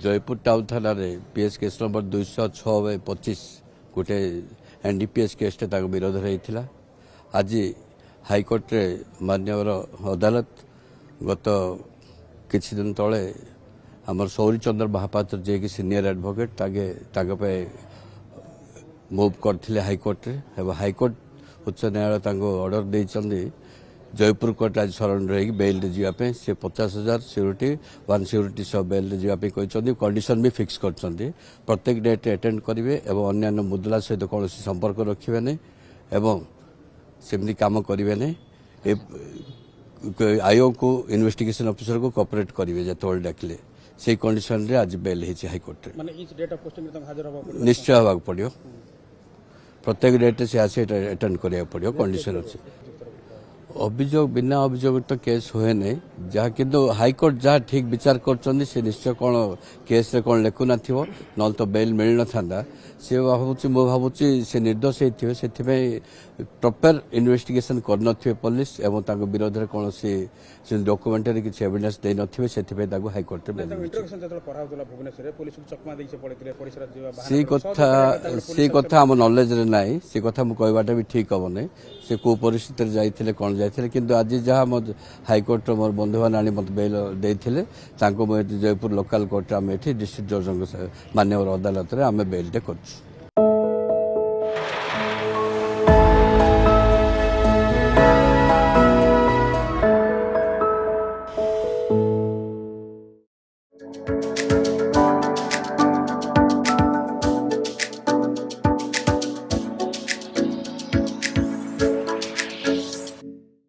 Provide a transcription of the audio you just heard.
Jaipur town थाना PS case number 206/25 गोटे NDPS केसटे विरोध होता आज हाइकोर्ट रे माननीय अदालत गत किछि दिन तले आमर सौरी चंद्र महापात्र जे कि सीनियर एडवोकेट ताके मूव करथिले हाइकोर्ट रे एवं हाइकोर्ट उच्च न्यायालय ऑर्डर देइचंदी जयपुर कोर्ट आज सरेंडर होगी बेल जावाई से 50,000 सिक्यूरीटी 1 सिक्यूरीटी सब बेल जावाई कहते कंडीशन भी फिक्स कर प्रत्येक डेट अटेंड करेंगे और अन्य मुद्रा सहित कौन संपर्क रखिए नहीं एवं सेमती काम करेंगे नहीं आयोग को इन्वेस्टिगेशन ऑफिसर को कोऑपरेट करेंगे जो डाकिले से कंडीशन रे आज बेल है हाइकोर्ट निश्चय होगा पड़ो प्रत्येक डेट से आसी अटेंड करा पड़ो कंडीशन अच्छे अभियोग बिना अभियोग तो केस हुए नहीं जहाँ किंतु हाइकोर्ट जहाँ ठीक विचार कर निश्चय कौन केस रे कौन लेखुना थो न तो बेल मिल न था सी भावुची से निर्दोष होते से प्रॉपर इन्वेस्टिगेशन करन पुलिस एवं ताको विरोध में कौन डॉक्यूमेंटरी किसी एविडेंस दे नथिबे सेथिबे ताको हाइकोर्ट रे से कथा हम नॉलेज रे नाही से कथा मु कहबाटा भी ठीक हम नहीं से को परिस्थिति रे जाइथिले कोन जाइथिले किंतु आज जहाँ मत हाइकोर्ट रो मोर बंधु मान आनी मत बेल देथिले ताको जयपुर लोकल कोर्ट आम एठी डिस्ट्रिक्ट जज माननीय अदालत रे आम बेल टे करछु।